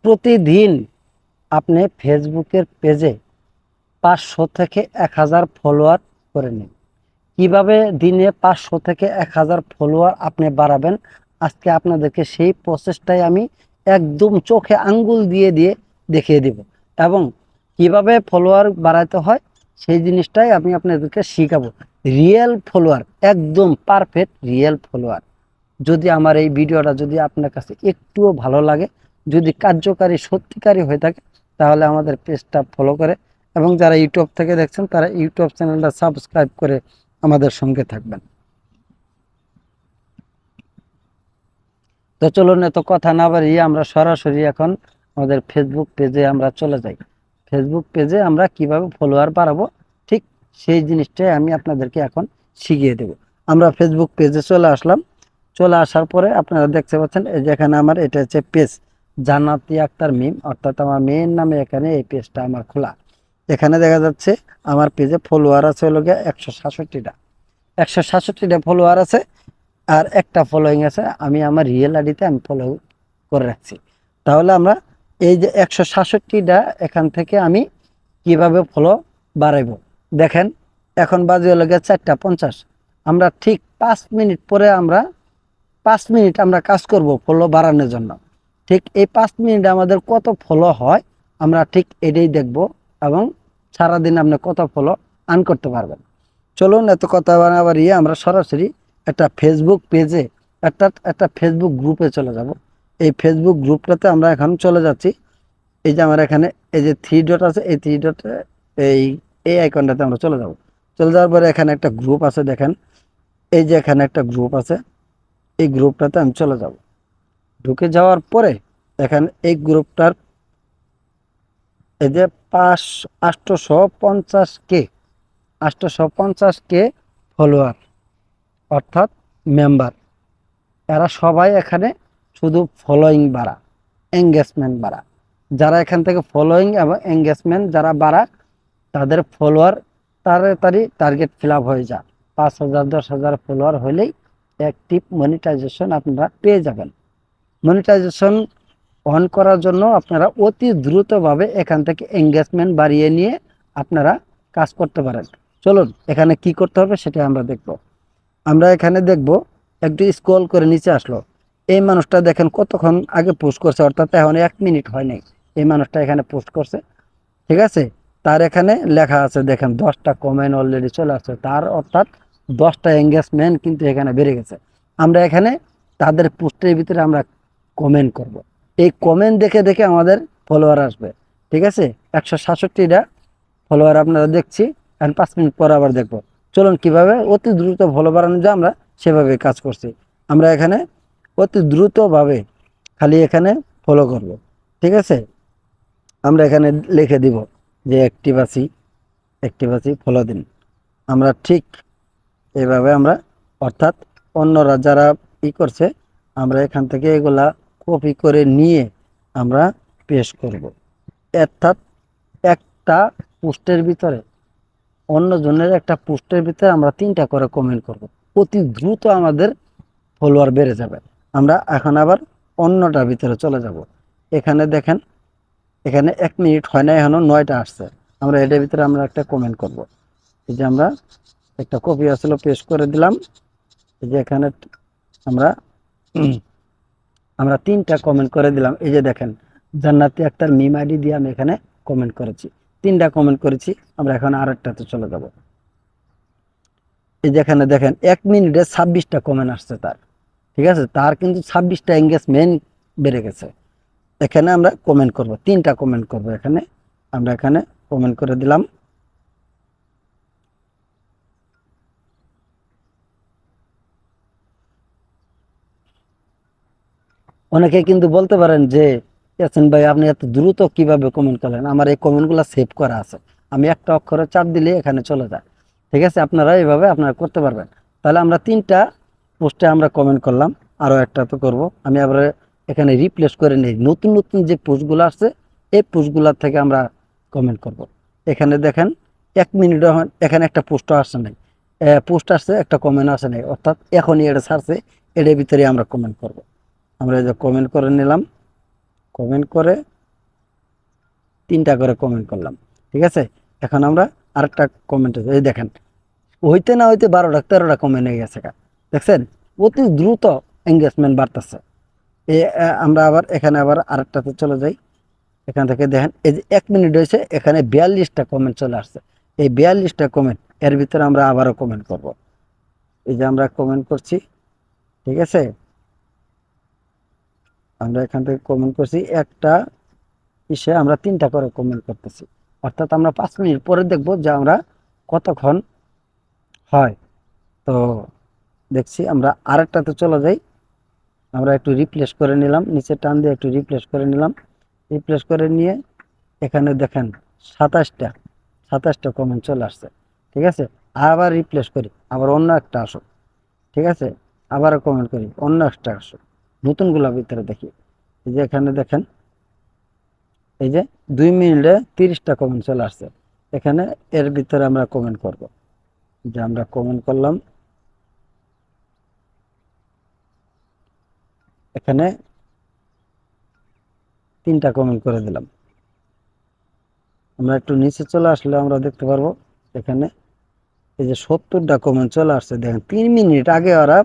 প্রতিদিন আপনি ফেসবুকের পেজে 500 থেকে 1000 ফলোয়ার করে নিন। কিভাবে দিনে 500 থেকে 1000 ফলোয়ার আপনি বাড়াবেন, আজকে আপনাদেরকে সেই প্রসেসটাই আমি একদম চোখে আঙ্গুল দিয়ে দিয়ে দেখিয়ে দিব, এবং কিভাবে ফলোয়ার বাড়াতে হয় সেই জিনিসটাই আমি আপনাদেরকে শিখাবো। রিয়েল ফলোয়ার, একদম পারফেক্ট রিয়েল ফলোয়ার। যদি আমার এই ভিডিওটা যদি আপনার কাছে একটুও ভালো লাগে, যদি কার্যকারী সত্যিকারী হয়ে থাকে, তাহলে আমাদের পেজটা ফলো করে, এবং যারা ইউটিউব থেকে দেখছেন তারা ইউটিউব চ্যানেলটা সাবস্ক্রাইব করে আমাদের সঙ্গে থাকবেন। তো চলুন, এত কথা না বাড়িয়ে আমরা সরাসরি এখন আমাদের ফেসবুক পেজে আমরা চলে যাই। ফেসবুক পেজে আমরা কিভাবে ফলোয়ার বাড়াবো, ঠিক সেই জিনিসটাই আমি আপনাদেরকে এখন শিখিয়ে দেব। আমরা ফেসবুক পেজে চলে আসলাম। চলে আসার পরে আপনারা দেখতে পাচ্ছেন এই যেখানে আমার এটা হচ্ছে পেজ জান্নাতি আক্তার মিম, অর্থাৎ আমার মেয়ের নামে এখানে এই পেজটা আমার খোলা। এখানে দেখা যাচ্ছে আমার পেজে ফলোয়ার আছে হলো গিয়ে 167টা ফলোয়ার আছে, আর একটা ফলোয়িং আছে। আমি আমার রিয়েল আইডিতে আমি ফলো করে রাখছি। তাহলে আমরা এই যে 167টা এখান থেকে আমি কিভাবে ফলো বাড়াইবো, দেখেন এখন বাজে হলো গিয়ে 4:50। আমরা ঠিক 5 মিনিট পরে 5 মিনিট আমরা কাজ করব ফলো বাড়ানোর জন্য। ঠিক এই 5 মিনিটে আমাদের কত ফলো হয় আমরা ঠিক এটাই দেখব, এবং সারাদিন আপনি কত ফলো আর্ন করতে পারবেন। চলুন, এত কথা বাড়িয়ে আমরা সরাসরি একটা ফেসবুক পেজে একটা ফেসবুক গ্রুপে চলে যাব। এই ফেসবুক গ্রুপটাতে আমরা এখন চলে যাচ্ছি। এই যে আমার এখানে এই যে 3 ডট আছে, এই 3 ডটে এই এই আইকনটাতে আমরা চলে যাব। চলে যাওয়ার পরে এখানে একটা গ্রুপ আছে, দেখেন এই যে এখানে একটা গ্রুপ আছে, এই গ্রুপটাতে আমি চলে যাব। ঢুকে যাওয়ার পরে এখানে এই গ্রুপটার এই যে 850K 850K ফলোয়ার, অর্থাৎ মেম্বার, এরা সবাই এখানে শুধু ফলোয়িং বাড়া, এঙ্গেজমেন্ট বাড়া। যারা এখান থেকে ফলোয়িং এবং এঙ্গেজমেন্ট যারা বাড়া, তাদের ফলোয়ার তাড়াতাড়ি টার্গেট ফিল আপ হয়ে যায়। 5000 10,000 ফলোয়ার হলেই অ্যাক্টিভ মনিটাইজেশন আপনারা পেয়ে যাবেন। মনিটাইজেশন অন করার জন্য আপনারা অতি দ্রুতভাবে এখান থেকে এঙ্গেজমেন্ট বাড়িয়ে নিয়ে আপনারা কাজ করতে পারেন। চলুন, এখানে কি করতে হবে সেটা আমরা দেখব। আমরা এখানে দেখব, একটু স্ক্রল করে নিচে আসলো। এই মানুষটা দেখেন কতক্ষণ আগে পোস্ট করছে, অর্থাৎ এখন 1 মিনিট হয় নাই এই মানুষটা এখানে পোস্ট করছে। ঠিক আছে, তার এখানে লেখা আছে দেখেন 10টা কমেন্ট অলরেডি চলে আসছে তার, অর্থাৎ 10টা এঙ্গেজমেন্ট কিন্তু এখানে বেড়ে গেছে। আমরা এখানে তাদের পোস্টের ভিতরে আমরা কমেন্ট করব। এই কমেন্ট দেখে দেখে আমাদের ফলোয়ার আসবে। ঠিক আছে, 167টা ফলোয়ার আপনারা দেখছি, এখন 5 মিনিট পর আবার দেখবো। চলুন কিভাবে অতি দ্রুত ফলো বাড়ানো যায় আমরা সেভাবে কাজ করছি। আমরা এখানে অতি দ্রুতভাবে খালি এখানে ফলো করব। ঠিক আছে, আমরা এখানে লিখে দিব যে অ্যাক্টিভ আছি ফলো দিন। আমরা ঠিক এইভাবে আমরা, অর্থাৎ অন্যরা যারা করছে আমরা এখান থেকে এগুলা কপি করে নিয়ে আমরা পেস্ট করব। অর্থাৎ একটা পোস্টের ভিতরে, অন্যজনের একটা পোস্টের ভিতরে আমরা 3টা করে কমেন্ট করব। অতি দ্রুত আমাদের ফলোয়ার বেড়ে যাবে। আমরা এখন আবার অন্যটার ভিতরে চলে যাব। এখানে দেখেন, এখানে 1 মিনিট হয় না, এখনো 9টা আসছে। আমরা এটার ভিতরে আমরা একটা কমেন্ট করব। এই যে আমরা একটা কপি আসলে পেস্ট করে দিলাম। এই যে এখানে আমরা আমরা 3টা কমেন্ট করে দিলাম। এই যে দেখেন জান্নাতি আক্তার মিম আইডি দিয়ে আমি এখানে কমেন্ট করেছি, 3টা কমেন্ট করেছি। আমরা এখন আরেকটাতে চলে যাব। এই যেখানে দেখেন 1 মিনিটে 26টা কমেন্ট আসছে তার। ঠিক আছে, তার কিন্তু 26টা এঙ্গেজমেন্ট বেড়ে গেছে। এখানে আমরা কমেন্ট করব, 3টা কমেন্ট করব। এখানে আমরা এখানে কমেন্ট করে দিলাম। অনেকে কিন্তু বলতে পারেন যে ইয়াসিন ভাই আপনি এত দ্রুত কিভাবে কমেন্ট করলেন, আমার এই কমেন্টগুলো সেভ করা আছে, আমি একটা অক্ষরে চাপ দিলে এখানে চলে যায়। ঠিক আছে, আপনারা এইভাবে আপনারা করতে পারবেন। তাহলে আমরা 3টা পোস্টে আমরা কমেন্ট করলাম, আরও একটা তো করব। আমি আবার এখানে রিপ্লেস করে নিই, নতুন নতুন যে পোস্টগুলো আসছে এই পোস্টগুলোর থেকে আমরা কমেন্ট করব। এখানে দেখেন 1 মিনিট এখানে একটা পোস্টও আসছে নাই, পোস্ট আসছে একটা কমেন্ট আসে নাই, অর্থাৎ এখনই এটা ছাড়ছে, এটার ভিতরে আমরা কমেন্ট করব। আমরা এই যে কমেন্ট করে নিলাম। কমেন্ট করে 3টা করে কমেন্ট করলাম। ঠিক আছে, এখন আমরা আরেকটা কমেন্ট, এই দেখেন হইতে না হইতে 12টা 13টা কমেন্ট হয়ে গেছে দেখছেন, অতি দ্রুত এঙ্গেজমেন্ট বাড়তেছে। আমরা আবার এখানে আবার আরেকটাতে চলে যাই। এখান থেকে দেখেন এই যে 1 মিনিট হয়েছে, এখানে 42টা কমেন্ট চলে আসছে। এই 42টা কমেন্ট, এর ভিতরে আমরা আবারও কমেন্ট করব। এই যে আমরা কমেন্ট করছি, ঠিক আছে, আমরা এখান থেকে কমেন্ট করছি একটা ইসে আমরা 3টা করে কমেন্ট করতেছি। অর্থাৎ আমরা 5 মিনিট পরে দেখব যে আমরা কতক্ষণ হয়। তো দেখছি আমরা আরেকটাতে চলে যাই। আমরা একটু রিপ্লেস করে নিলাম, নিচে টান দিয়ে একটু রিপ্লেস করে নিলাম। রিপ্লেস করে নিয়ে এখানে দেখেন 27টা কমেন্ট চলে আসছে। ঠিক আছে, আবার রিপ্লেস করি, আবার অন্য একটা আসুক। ঠিক আছে, আবারও কমেন্ট করি, অন্য একটা আসুক, নতুনগুলো ভিতরে দেখি। এই যে এখানে দেখেন এই যে 2 মিনিটে 30টা কমেন্ট চলে আসছে। এখানে এর ভিতরে আমরা কমেন্ট করব, যে আমরা কমেন্ট করলাম, এখানে 3টা কমেন্ট করে দিলাম। আমরা একটু নিচে চলে আসলে আমরা দেখতে পারবো এখানে এই যে 70টা কমেন্ট চলে আসছে। দেখেন 3 মিনিট আগে ওরা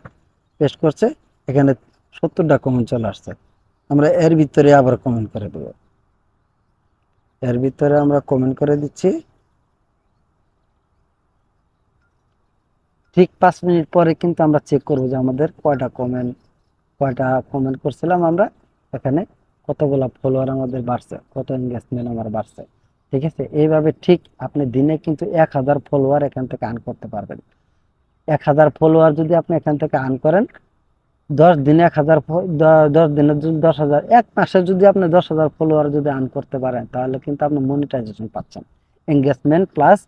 পেস্ট করছে, এখানে 70টা কমেন্ট চলে আসছে। আমরা এর ভিতরে আবার কমেন্ট করে দেব, এর ভিতরে আমরা কমেন্ট করে দিচ্ছি। ঠিক 5 মিনিট পরে কিন্তু আমরা চেক করবো যে আমাদের কয়টা কমেন্ট করছিলাম আমরা, এখানে কতগুলা ফলোয়ার আমাদের বাড়ছে, কত এনগেজমেন্ট আমার বাড়ছে। ঠিক আছে, এইভাবে ঠিক আপনি দিনে কিন্তু 1000 ফলোয়ার এখান থেকে আর্ন করতে পারবেন। 1000 ফলোয়ার যদি আপনি এখান থেকে আর্ন করেন, 10 দিনে 1000, 10 দিনে যদি 10,000, 1 মাসে যদি আপনি 10,000 ফলোয়ার যদি আর্ন করতে পারেন, তাহলে কিন্তু আপনি মনিটাইজেশন পাচ্ছেন। এঙ্গেজমেন্ট প্লাস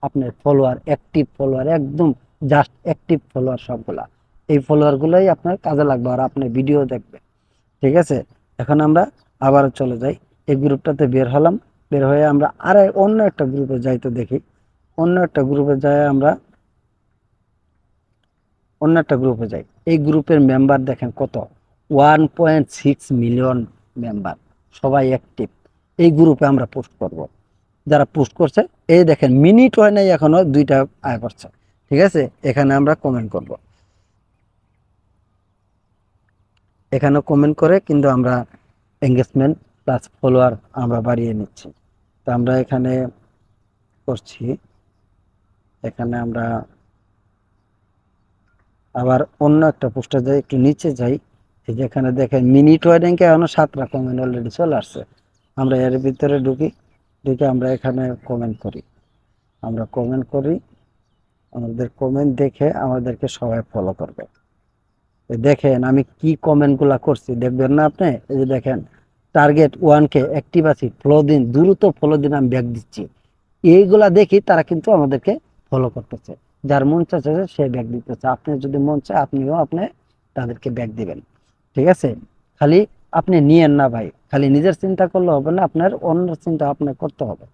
আপনার ফলোয়ার, অ্যাক্টিভ ফলোয়ার, একদম জাস্ট অ্যাক্টিভ ফলোয়ার সবগুলা। এই ফলোয়ার গুলোই আপনার কাজে লাগবে আর আপনি ভিডিও দেখবেন। ঠিক আছে, এখন আমরা আবার চলে যাই, এই গ্রুপটাতে বের হলাম। বের হয়ে আমরা আরে অন্য একটা গ্রুপে যাই, তো দেখি অন্য একটা গ্রুপে যাই। আমরা অন্য একটা গ্রুপে যাই, এই গ্রুপের মেম্বার দেখেন কত, 1.6 মিলিয়ন মেম্বার, সবাই অ্যাক্টিভ। এই গ্রুপে আমরা পোস্ট করব, যারা পোস্ট করছে এই দেখেন মিনিট হয় নাই এখনো 2টা আয় করছে। ঠিক আছে, এখানে আমরা কমেন্ট করব, এখানে কমেন্ট করে কিন্তু আমরা এঙ্গেজমেন্ট প্লাস ফলোয়ার আমরা বাড়িয়ে নিচ্ছি। তো আমরা এখানে করছি, এখানে আমরা আবার অন্য একটা পোস্টে যাই, একটু নিচে যাই। এই যে এখানে দেখেন মিনিট ওয়েডিংকে এখনো 7টা কমেন্ট অলরেডি চলে আসছে। আমরা এর ভিতরে ঢুকে আমরা এখানে কমেন্ট করি, আমরা কমেন্ট করি, আমাদের কমেন্ট দেখে আমাদেরকে সবাই ফলো করবে। দেখেন আমি কি কমেন্ট গুলা করছি, দেখবেন না আপনি? এই যে দেখেন টার্গেট 1K, অ্যাক্টিভ আছি, ফলো দিন, দ্রুত ফলো দিন, আমি ব্যাক দিচ্ছি। এইগুলা দেখি তারা কিন্তু আমাদেরকে ফলো করতেছে। যার মন চাচ্ছে সে ব্যাক দিতেছে, আপনি যদি মন চায় আপনি তাদেরকে ব্যাক দিবেন। ঠিক আছে, খালি আপনি নিয়েন না ভাই, খালি নিজের চিন্তা করলে হবে না, আপনার অন্য চিন্তা আপনার করতে হবে।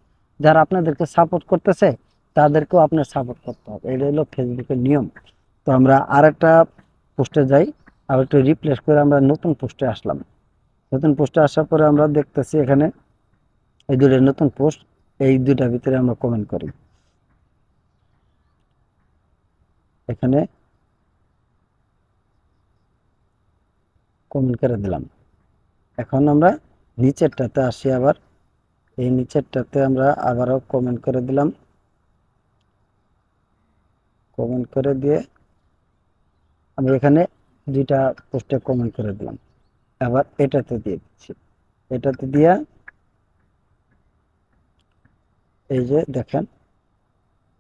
যারা আপনাদেরকে সাপোর্ট করতেছে তাদেরকেও আপনার সাপোর্ট করতে হবে, এটা হলো ফেসবুকের নিয়ম। তো আমরা আরেকটা পোস্টে যাই, আর একটু রিপ্লেস করে আমরা নতুন পোস্টে আসলাম। নতুন পোস্টে আসার পরে আমরা দেখতেছি এখানে এই 2টা নতুন পোস্ট, এই 2টার ভিতরে আমরা কমেন্ট করি। এখানে কমেন্ট করে দিলাম। এখন আমরা নিচেরটাতে আসি, আবার এই নিচেরটাতে আমরা আবারও কমেন্ট করে দিলাম। কমেন্ট করে দিয়ে আমরা এখানে 2টা পোস্টে কমেন্ট করে দিলাম। আবার এটাতে দিয়ে দিচ্ছি, এটাতে দিয়া এই যে দেখেন,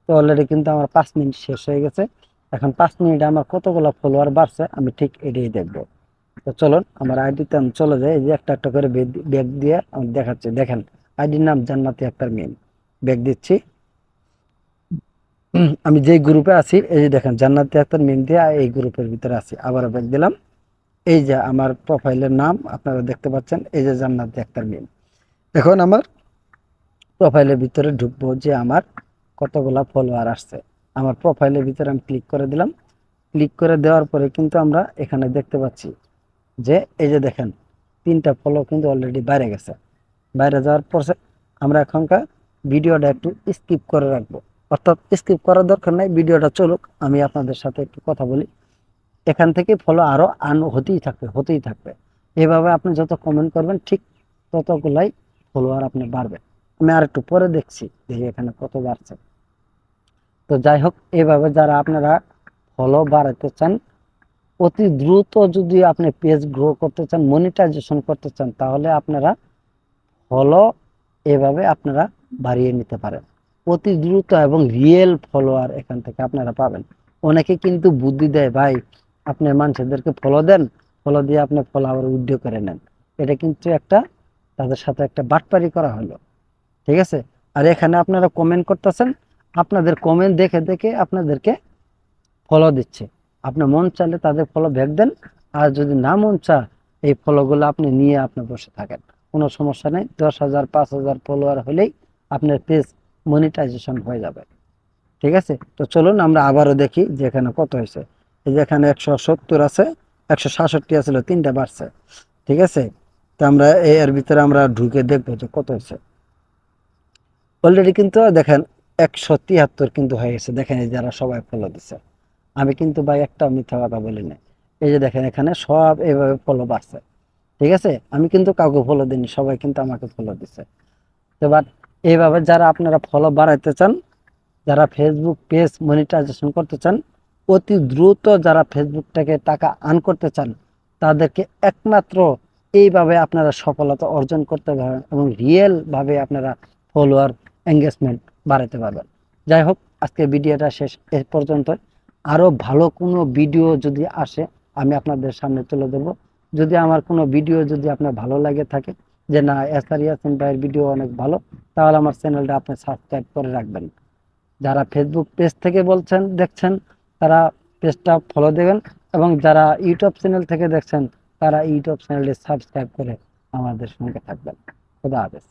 তো অলরেডি কিন্তু আমার 5 মিনিট শেষ হয়ে গেছে। এখন 5 মিনিটে আমার কতগুলো ফলোয়ার বাড়ছে আমি ঠিক এটাই দেখবো। তো চলুন আমার আইডিতে আমি চলে যাই, এই যে একটা একটা করে ব্যাগ দিয়ে আমি দেখাচ্ছি। দেখেন আইডির নাম জান্নাতি আক্তার মিম, ব্যাগ দিচ্ছি। আমি যেই গ্রুপে আছি এই যে দেখেন জান্নাতি আক্তার মিম দিয়ে এই গ্রুপের ভিতরে আছি, আবার ব্যাগ দিলাম। এই যে আমার প্রোফাইলের নাম আপনারা দেখতে পাচ্ছেন, এই যে জান্নাতি আক্তার মিম। এখন আমার প্রোফাইলের ভিতরে ঢুকবো যে আমার কতগুলা ফলোয়ার আসছে। আমার প্রোফাইলের ভিতরে আমি ক্লিক করে দিলাম। ক্লিক করে দেওয়ার পরে কিন্তু আমরা এখানে দেখতে পাচ্ছি যে এই যে দেখেন 3টা ফলো কিন্তু অলরেডি বাইরে গেছে। বাইরে যাওয়ার পর আমরা এখনকার ভিডিওটা একটু স্কিপ করে রাখবো, অর্থাৎ স্কিপ করার দরকার নাই, ভিডিওটা চলুক, আমি আপনাদের সাথে একটু কথা বলি। এখান থেকে ফলো আরো হতেই থাকবে। এভাবে আপনি যত কমেন্ট করবেন ঠিক ততগুলাই ফলোয়ার আপনি বাড়বে। আমি আর একটু পরে দেখছি দেখি এখানে কত বাড়ছে। তো যাই হোক, এভাবে যারা আপনারা ফলো বাড়াতে চান, অতি দ্রুত যদি আপনি পেজ গ্রো করতে চান, মনিটাইজেশন করতে চান, তাহলে আপনারা ফলো এভাবে আপনারা বাড়িয়ে নিতে পারেন। অতি দ্রুত এবং রিয়েল ফলোয়ার এখান থেকে আপনারা পাবেন। অনেকে কিন্তু বুদ্ধি দেয়, ভাই আপনি মানুষদেরকে ফলো দেন, ফলো দিয়ে আপনি ফলোয়ার উইথড্র করে নেন। এটা কিন্তু একটা তাদের সাথে একটা বাটপারি করা হলো, ঠিক আছে। আর এখানে আপনারা কমেন্ট করতেছেন, আপনাদের কমেন্ট দেখে দেখে আপনাদেরকে ফলো দিচ্ছে। আপনি মন চাইলে তাদের ফলো ব্যাক দেন, আর যদি না মন চায় এই ফলোগুলো আপনি নিয়ে আপনি বসে থাকেন, কোনো সমস্যা নেই। 10,000 5,000 ফলোয়ার হলেই আপনার পেজ মনিটাইজেশন হয়ে যাবে, ঠিক আছে। তো চলুন আমরা আবারও দেখি যে এখানে কত হয়েছে। এই যে এখানে 170 আছে, 166 আছিল, 3টা বাড়ছে, ঠিক আছে। তো আমরা এর ভিতরে আমরা ঢুকে দেখবো যে কত হয়েছে। অলরেডি কিন্তু দেখেন 173 কিন্তু হয়ে গেছে। দেখেন এই যারা সবাই ফলো দিচ্ছে, আমি কিন্তু ভাই একটা মিথ্যা কথা বলি না। এই যে দেখেন এখানে সব এইভাবে ফলো বাড়ছে, ঠিক আছে। আমি কিন্তু কাউকে ফলো দিইনি, সবাই কিন্তু আমাকে ফলো দিচ্ছে। তো বাট এইভাবে যারা আপনারা ফলো বাড়াইতে চান, যারা ফেসবুক পেজ মনিটাইজেশন করতে চান, অতি দ্রুত যারা ফেসবুকটাকে টাকা আর্ন করতে চান, তাদেরকে একমাত্র এইভাবে আপনারা সফলতা অর্জন করতে পারবেন এবং রিয়েল ভাবে আপনারা ফলোয়ার এঙ্গেজমেন্ট বাড়াতে পারবেন। যাই হোক, আজকে ভিডিওটা শেষ এ পর্যন্ত। আরো ভালো কোনো ভিডিও যদি আসে আমি আপনাদের সামনে তুলে দেব। যদি আমার কোনো ভিডিও যদি আপনার ভালো লাগে থাকে, যে না এসআর ইয়াসিন ভাইয়ের ভিডিও অনেক ভালো, তাহলে আমার চ্যানেলটা আপনি সাবস্ক্রাইব করে রাখবেন। যারা ফেসবুক পেজ থেকে দেখছেন, তারা পেজটা ফলো দেবেন, এবং যারা ইউটিউব চ্যানেল থেকে দেখছেন, তারা ইউটিউব চ্যানেলটি সাবস্ক্রাইব করে আমাদের সঙ্গে থাকবেন। খুদা হাফেজ।